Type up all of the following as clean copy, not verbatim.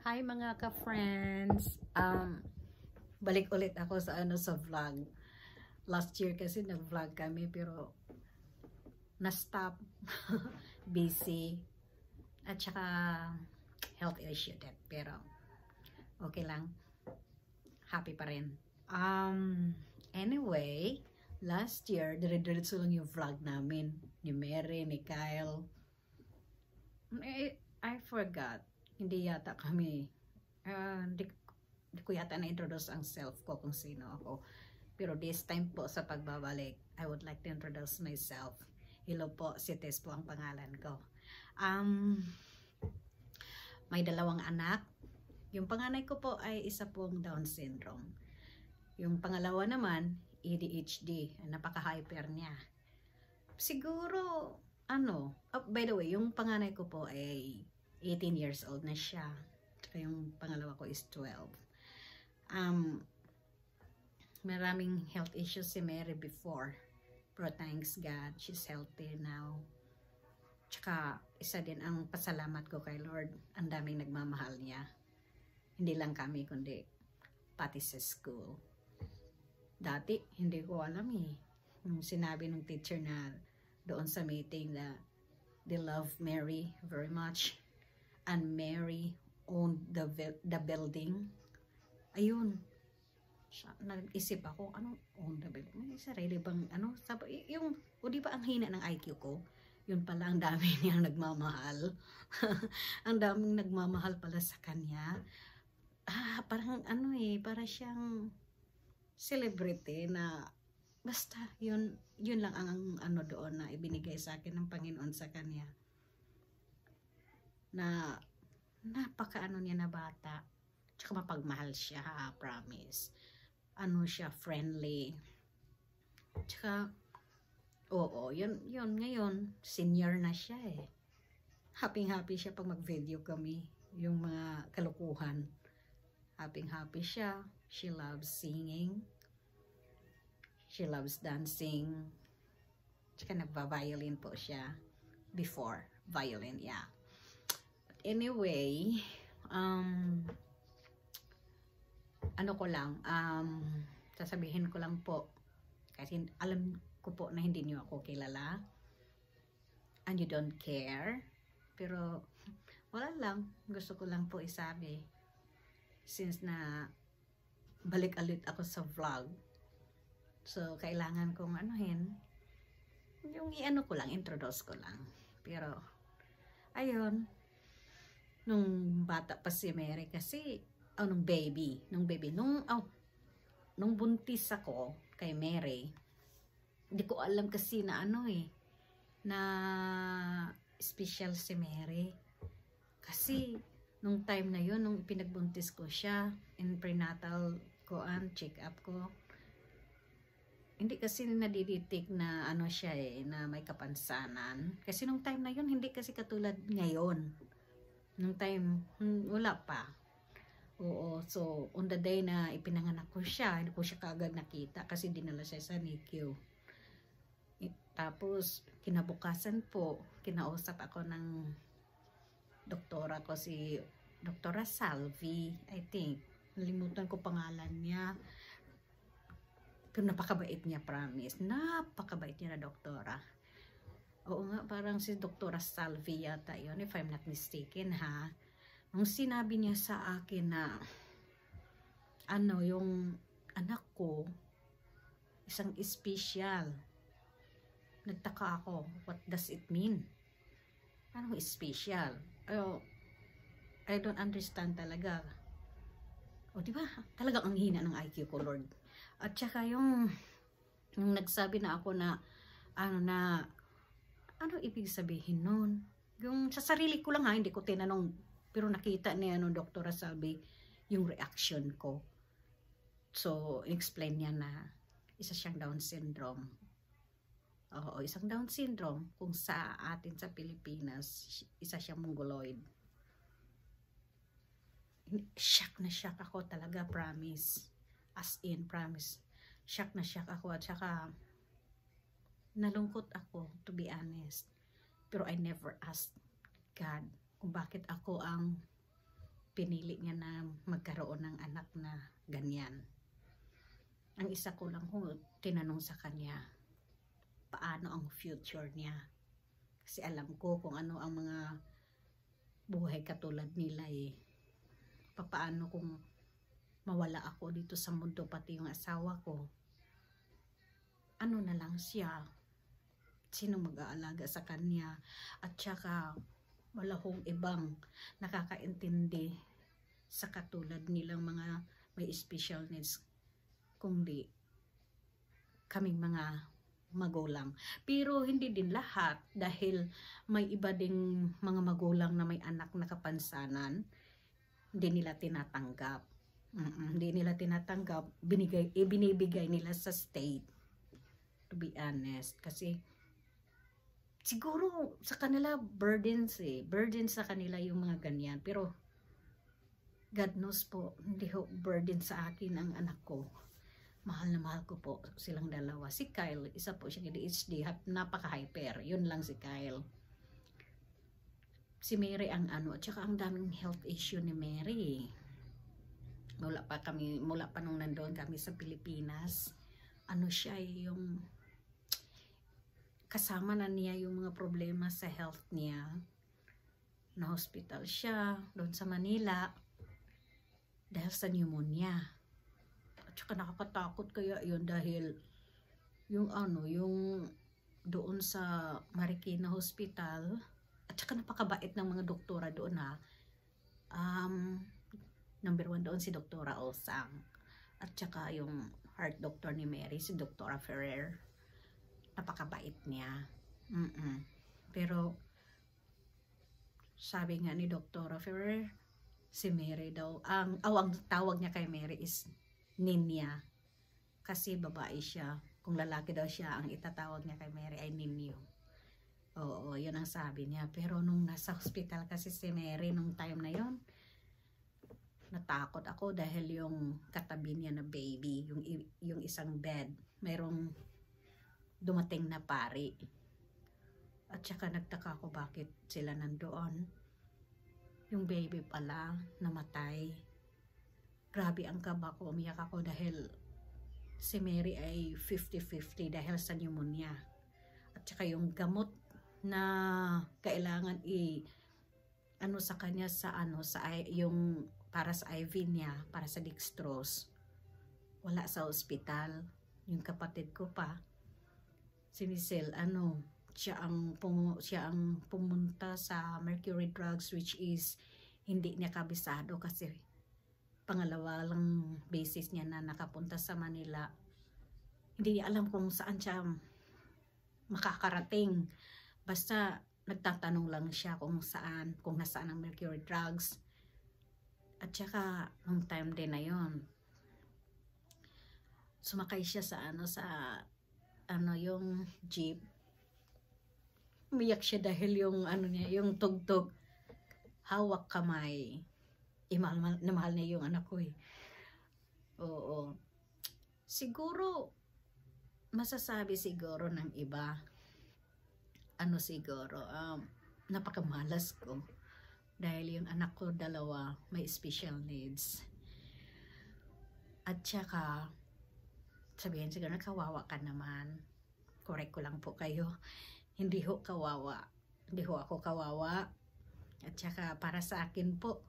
Hi mga ka-friends. Balik ulit ako sa sa vlog. Last year kasi nag-vlog kami pero na-stop. Busy. At saka health issue din. Pero okay lang. Happy pa rin. Anyway, last year dire-diretso lang yung vlog namin ni Mary, ni Kyle. I forgot. Hindi yata kami, hindi ko yata na-introduce ang self ko kung sino ako. Pero this time po sa pagbabalik, I would like to introduce myself. Hello po, si Tess po ang pangalan ko. May dalawang anak. Yung panganay ko po ay isa pong Down syndrome. Yung pangalawa naman, ADHD. Napaka-hyper niya. Siguro, by the way, yung panganay ko po ay 18 years old na siya. Saka yung pangalawa ko is 12. Maraming health issues si Mary before. Pero thanks God, she's healthy now. Tsaka isa din ang pasalamat ko kay Lord. Ang daming nagmamahal niya. Hindi lang kami, kundi pati sa school. Dati, hindi ko alam Yung sinabi ng teacher na doon sa meeting na they love Mary very much. And Mary owned the building. Ayun. Nag-isip ako, own the building? May sarili bang, o di ba ang hina ng IQ ko? Yun pala, ang dami niyang nagmamahal. Ang daming nagmamahal pala sa kanya. Parang para siyang celebrity na basta yun lang ang doon na ibinigay sa akin ng Panginoon sa kanya. Na napaka niya na bata. Tsaka mapagmahal siya, promise. Siya, friendly. Tsaka, yun ngayon, senior na siya Happy siya pag mag-video kami. Yung mga kalukuhan. Happy siya. She loves singing. She loves dancing. Tsaka nagba-violin po siya. Before, violin, yeah. Anyway, sasabihin ko lang po, kasi alam ko po na hindi niyo ako kilala, and you don't care, pero wala lang, gusto ko lang po isabi, since na balik ulit ako sa vlog, so kailangan kong yung ko lang, introduce ko lang, pero ayun, nung bata pa si Mary kasi, nung buntis ako kay Mary, hindi ko alam kasi na na special si Mary. Kasi, nung time na yun, nung pinagbuntis ko siya, in prenatal check up ko, hindi kasi nadidetect na siya na may kapansanan. Kasi nung time na yun, hindi kasi katulad ngayon. Nung time, wala pa. Oo, so on the day na ipinanganak ko siya, hindi ko siya kaagad nakita kasi dinala siya sa NICU. Tapos, kinabukasan po, kinausap ako ng doktora ko, si Doktora Salvi, I think. Nalimutan ko pangalan niya. Pero napakabait niya, promise. Napakabait niya na doktora. Oo nga, parang si Doktora Salvi yata yun, if I'm not mistaken ha. Nung sinabi niya sa akin na yung anak ko isang special, nagtaka ako, what does it mean? Anong special? I don't understand talaga. Diba? Talagang ang hina ng IQ ko, Lord. At saka yung nagsabi na ako na ano ibig sabihin nun? Yung sa sarili ko lang hindi ko tinanong, pero nakita niya Dr. Salvi yung reaction ko. So, explain niya na isa siyang Down syndrome. Oo, isang Down syndrome. Kung sa atin sa Pilipinas, isa siyang mongoloid. Shock na shock ako talaga, promise. As in, promise. Shock na shock ako at saka nalungkot ako, to be honest. Pero I never asked God kung bakit ako ang pinili niya na magkaroon ng anak na ganyan. Ang isa ko lang kung tinanong sa kanya, paano ang future niya? Kasi alam ko kung ano ang mga buhay katulad nila eh. Paano kung mawala ako dito sa mundo, pati yung asawa ko? Ano na lang siya? Sino mag-aalaga sa kanya? At saka wala hong ibang nakakaintindi sa katulad nilang mga may special needs kundi kaming mga magulang. Pero hindi din lahat, dahil may iba ding mga magulang na may anak na kapansanan, hindi nila tinatanggap. Hindi nila tinatanggap, binibigay nila sa state, to be honest. Kasi siguro sa kanila burdens sa kanila yung mga ganyan. Pero God knows po, hindi ho burden sa akin ang anak ko. Mahal na mahal ko po silang dalawa. Si Kyle, isa po siya ADHD, napaka-hyper. Yun lang si Kyle. Si Mary ang ano, at saka ang daming health issue ni Mary. Mula pa nung nandoon kami sa Pilipinas, ano siya yung kasama na niya yung mga problema sa health niya. Na hospital siya doon sa Manila dahil sa pneumonia. At saka nakakatakot kaya yun, dahil yung yung doon sa Marikina Hospital, at saka napakabait ng mga doktora doon number 1 doon si Doktora Osang, at saka yung heart doctor ni Mary, si Doktora Ferrer. Napakabait niya. Pero sabi nga ni Doktora Ferrer, si Mary daw, ang tawag niya kay Mary is Ninya, kasi babae siya. Kung lalaki daw siya, ang itatawag niya kay Mary ay Ninyo. Oo, yun ang sabi niya. Pero nung nasa hospital kasi si Mary nung time na yun, natakot ako dahil yung katabi niya na baby, yung isang bed, mayroong dumating na pari. At saka nagtaka ko bakit sila nandoon. Yung baby pala namatay. Grabe ang kaba ko, umiyak ako dahil si Mary ay 50-50 dahil sa pneumonia. At saka yung gamot na kailangan sa kanya sa yung para sa IV niya, para sa dextrose, wala sa ospital. Yung kapatid ko pa, si Michelle, siya ang pumunta sa Mercury Drugs, which is hindi niya kabisado kasi pangalawa lang basis niya na nakapunta sa Manila. Hindi niya alam kung saan siya makakarating. Basta nagtatanong lang siya kung nasaan ang Mercury Drugs. At saka nung time din na yon, sumakay siya sa yung jeep. Umiyak siya dahil yung yung tugtog, hawak kamay. Mahal niya yung anak ko eh. Oo. Siguro masasabi siguro ng iba, napakamalas ko dahil yung anak ko dalawa may special needs. At saka sabihin siguro na kawawa ka naman. Correct ko lang po kayo. Hindi ho kawawa. Hindi ho ako kawawa. At saka para sa akin po,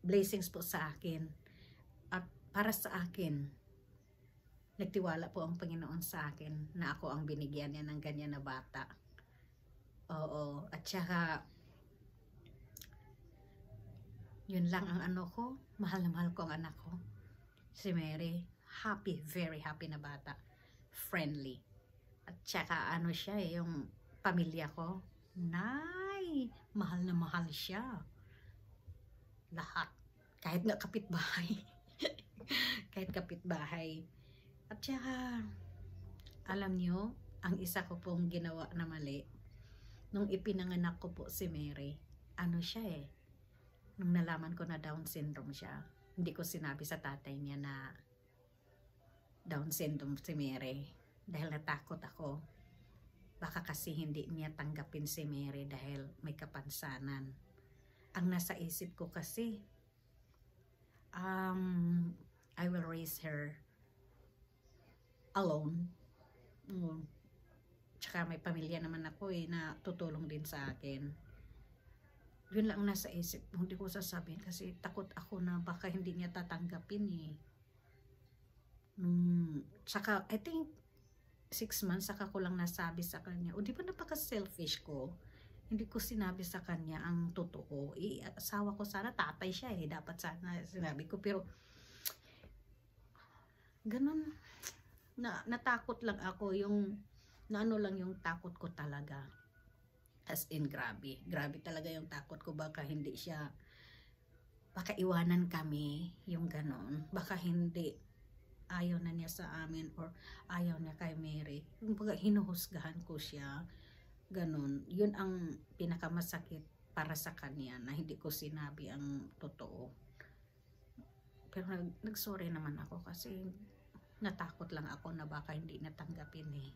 blessings po sa akin. At para sa akin, nagtiwala po ang Panginoon sa akin na ako ang binigyan niya ng ganyan na bata. Oo. At saka, yun lang ang ko. Mahal na mahal ko ang anak ko. Si Mary, happy, very happy na bata. Friendly. At saka siya yung pamilya ko. Mahal na mahal siya. Lahat. Kahit nga kapitbahay. Kahit kapitbahay. At saka, alam nyo, ang isa ko pong ginawa na mali, nung ipinanganak ko po si Mary, siya nung nalaman ko na Down syndrome siya, hindi ko sinabi sa tatay niya na Down syndrome si Mary. Dahil natakot ako. Baka kasi hindi niya tanggapin si Mary dahil may kapansanan. ang nasa isip ko kasi, I will raise her alone. Tsaka may pamilya naman ako na tutulong din sa akin. Yun lang nasa isip. Hindi ko sasabihin kasi takot ako na baka hindi niya tatanggapin eh. Tsaka I think 6 months saka ko lang nasabi sa kanya. O di ba napaka-selfish ko? Hindi ko sinabi sa kanya ang totoo. Asawa ko sana, tatay siya eh. Dapat sana sinabi ko. Pero ganun, natakot lang ako. Ano lang yung takot ko talaga. As in, grabe. Grabe talaga yung takot ko. Baka hindi siya, baka iwanan kami, yung ganon. Baka hindi, ayaw na niya sa amin or ayaw niya kay Mary. Yung baga hinuhusgahan ko siya. Ganon. Yun ang pinakamasakit para sa kanya na hindi ko sinabi ang totoo. Pero nag-sorry naman ako kasi natakot lang ako na baka hindi natanggapin eh.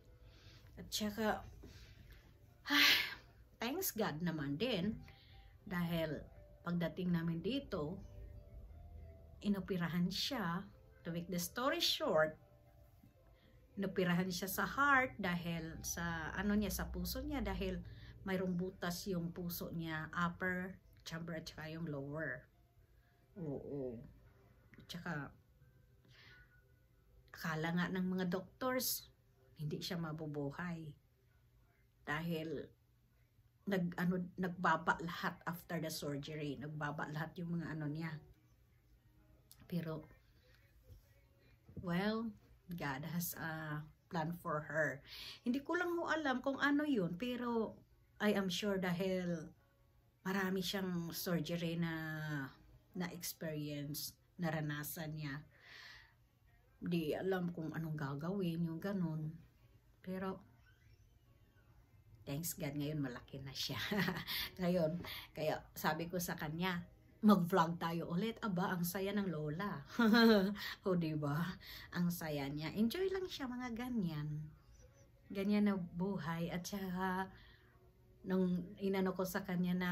At saka, thanks God naman din dahil pagdating namin dito, inoperahan siya. To make the story short, inoperahan siya sa heart dahil sa sa puso niya dahil mayroong butas yung puso niya, upper chamber at saka yung lower. Oo. At saka akala nga ng mga doctors hindi siya mabubuhay dahil nagbaba lahat after the surgery. Nagbaba lahat yung mga niya. Pero, well, God has a plan for her. Hindi ko lang alam kung ano yun, pero I am sure dahil marami siyang surgery na experience, naranasan niya. Di alam kung anong gagawin, yung ganun. Pero, thanks God, ngayon malaki na siya. Ngayon, kaya sabi ko sa kanya, mag-vlog tayo ulit. Aba, ang saya ng lola. O diba? Ang saya niya. Enjoy lang siya, mga ganyan. Ganyan na buhay. At saka, nung inano ko sa kanya na,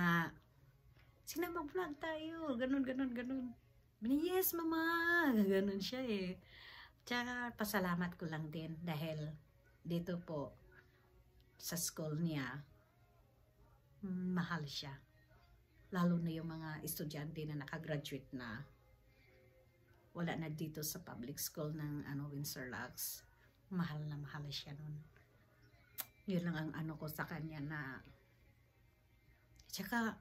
sina mag-vlog tayo. Ganun, ganun, ganun. Yes, mama. Ganun siya eh. Tsaka, pasalamat ko lang din dahil dito po, sa school niya, mahal siya. Lalo na yung mga estudyante na nakagraduate na. Wala na dito sa public school ng Windsor Locks. Mahal na mahal siya nun. Yun lang ang ko sa kanya na. Tsaka,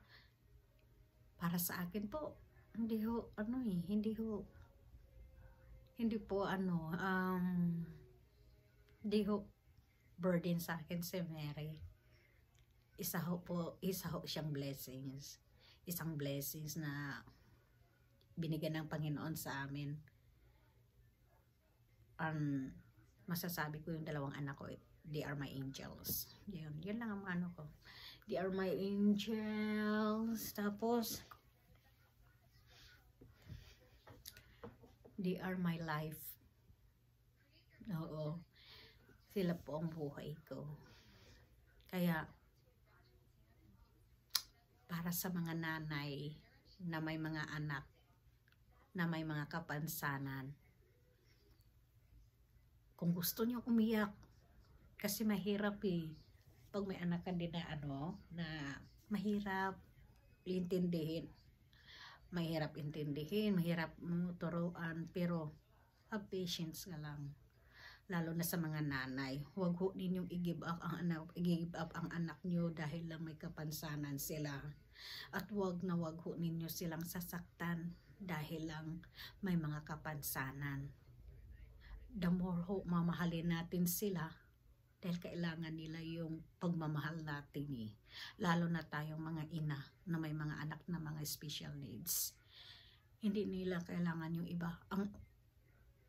para sa akin po, hindi burden sa akin si Mary. Isa ho siyang blessings. Isang blessings na binigyan ng Panginoon sa amin. Masasabi ko yung dalawang anak ko, they are my angels. Yun lang ang ko. They are my angels. Tapos, they are my life. Oo. Sila po ang buhay ko. Kaya, para sa mga nanay na may mga anak, na may mga kapansanan, kung gusto nyo umiyak, kasi mahirap eh, pag may anak ka din na na mahirap intindihin, mahirap turuan, pero have patience ka lang. Lalo na sa mga nanay, huwag ho ninyong i-give up ang anak nyo dahil lang may kapansanan sila. At huwag ho ninyo silang sasaktan dahil lang may mga kapansanan. The more ho mamahalin natin sila dahil kailangan nila yung pagmamahal natin eh. Lalo na tayong mga ina na may mga anak na mga special needs. Hindi nila kailangan yung iba. Ang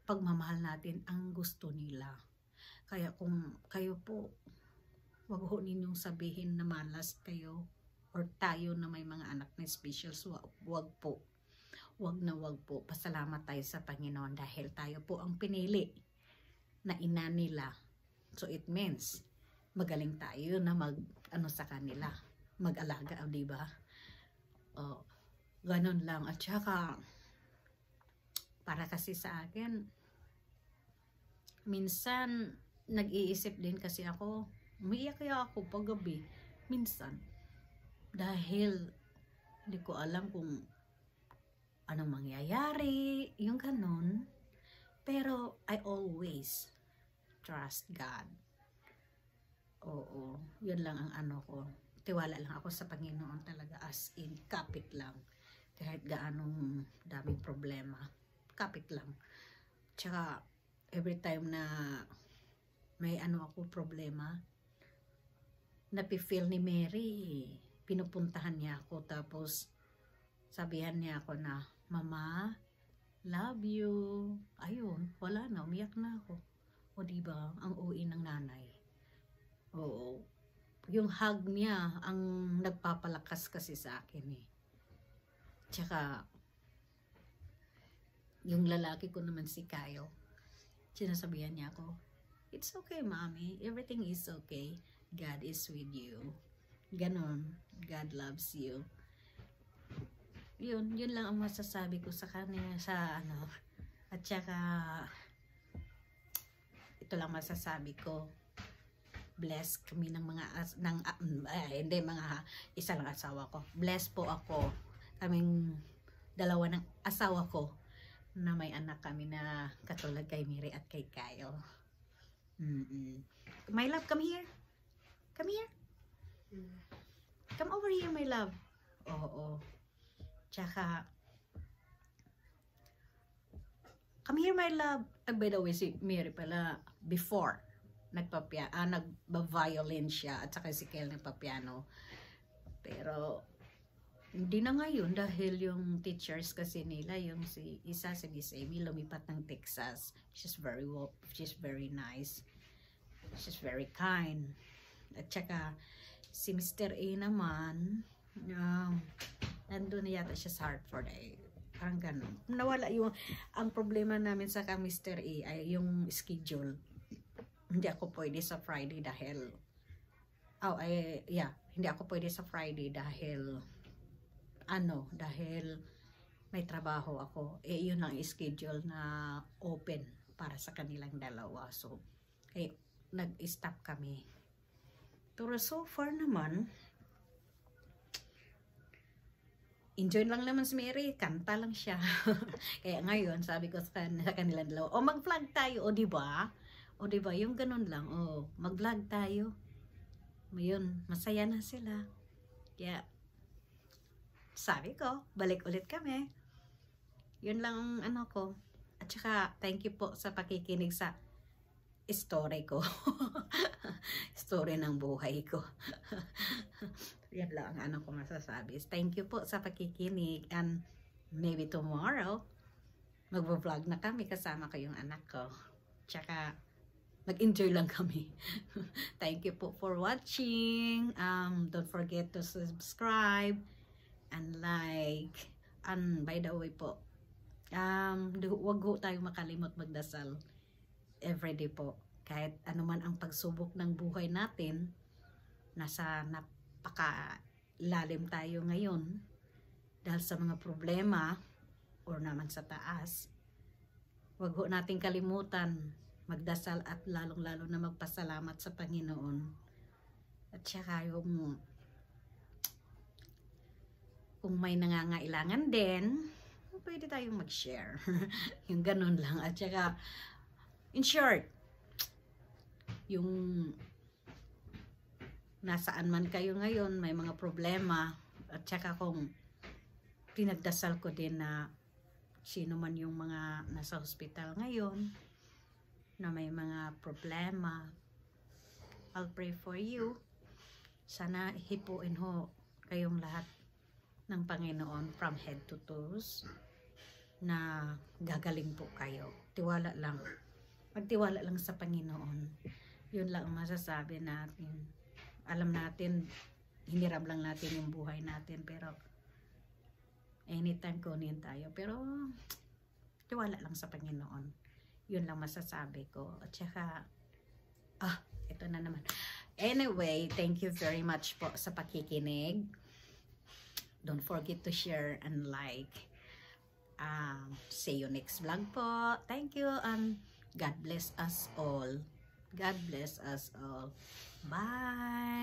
pagmamahal natin ang gusto nila. Kaya kung kayo po, wag ho ninyong sabihin na malas kayo or tayo na may mga anak na special, wag po. Wag na wag po. Pasalamat tayo sa Panginoon dahil tayo po ang pinili na ina nila. So it means magaling tayo na sa kanila, mag-alaga, di ba? Ganun lang. At saka, para kasi sa akin, minsan, nag-iisip din kasi ako, umiiyak kaya ako paggabi. Minsan. Dahil, hindi ko alam kung anong mangyayari, yung ganun. Pero, I always trust God. Oo, yun lang ang ano ko. Tiwala lang ako sa Panginoon talaga, as in, kapit lang. Kahit gaanong daming problema, kapit lang. Tsaka, every time na may ano ako problema, napifeel ni Mary, pinupuntahan niya ako, tapos sabihan niya ako na, Mama, love you. Ayun, wala na, umiyak na ako. O diba, ang uwi ng nanay. Oo. Yung hug niya ang nagpapalakas kasi sa akin eh. Tsaka, yung lalaki ko naman si Kyle, sinasabihan niya ako, it's okay, Mommy. Everything is okay. God is with you. Ganon. God loves you. Yun lang ang masasabi ko sa kanya, sa ano. At saka, ito lang masasabi ko. Blessed kami ng mga hindi mga isa lang asawa ko. Blessed po ako. Kaming dalawa ng asawa ko na may anak kami na katulad kay Mary at kay Kyle. My love, come here. Come here. Come over here, my love. Oo. Tsaka, come here, my love. By the way, si Mary pala, before, nagba-violin siya, at saka si Kyle nagpa-piano. Pero, hindi na ngayon dahil yung teachers kasi nila, yung si Miss Amy, lumipat ng Texas. She's very nice. She's very kind. At saka, si Mr. A naman, nandun na yata siya sa Hartford ay parang ganun. Nawala yung, ang problema namin sa Mr. A ay yung schedule. Hindi ako pwede sa Friday dahil hindi ako pwede sa Friday dahil dahil may trabaho ako. Yun ang schedule na open para sa kanilang dalawa. So, nag-stop kami. Pero so far naman, enjoy lang naman si Mary, kanta lang siya. Kaya ngayon, sabi ko sa kanilang dalawa, mag-vlog tayo, o diba? O diba, yung ganun lang, mag-vlog tayo. Ngayon, masaya na sila. Kaya, sabi ko, balik ulit kami. Yun lang ang ano ko. At saka, thank you po sa pakikinig sa story ko. Story ng buhay ko. Yan lang ang ano ko masasabi. Thank you po sa pakikinig. And maybe tomorrow, mag-vlog na kami kasama ko yung anak ko. Tsaka, mag-enjoy lang kami. Thank you po for watching. Don't forget to subscribe and like. And by the way po, wag ho tayo makalimot magdasal everyday po. Kahit anuman ang pagsubok ng buhay natin, nasa napakalalim tayo ngayon dahil sa mga problema or naman sa taas, wag ho nating kalimutan magdasal at lalong-lalo na magpasalamat sa Panginoon. At saka yung kung may nangangailangan din, pwede tayong mag-share. Yung ganun lang. At saka, in short, yung nasaan man kayo ngayon, may mga problema. At saka kung pinagdasal ko din na sino man yung mga nasa hospital ngayon, na may mga problema, I'll pray for you. Sana hipuin ho kayong lahat ng Panginoon from head to toes na gagaling po kayo. Tiwala lang. Magtiwala lang sa Panginoon. Yun lang ang masasabi natin. Alam natin, hinirap lang natin yung buhay natin, pero anytime kunin tayo. Pero tiwala lang sa Panginoon. Yun lang masasabi ko. At saka, ito na naman. Anyway, thank you very much po sa pakikinig. Don't forget to share and like. See you next vlog po. Thank you and God bless us all. God bless us all. Bye!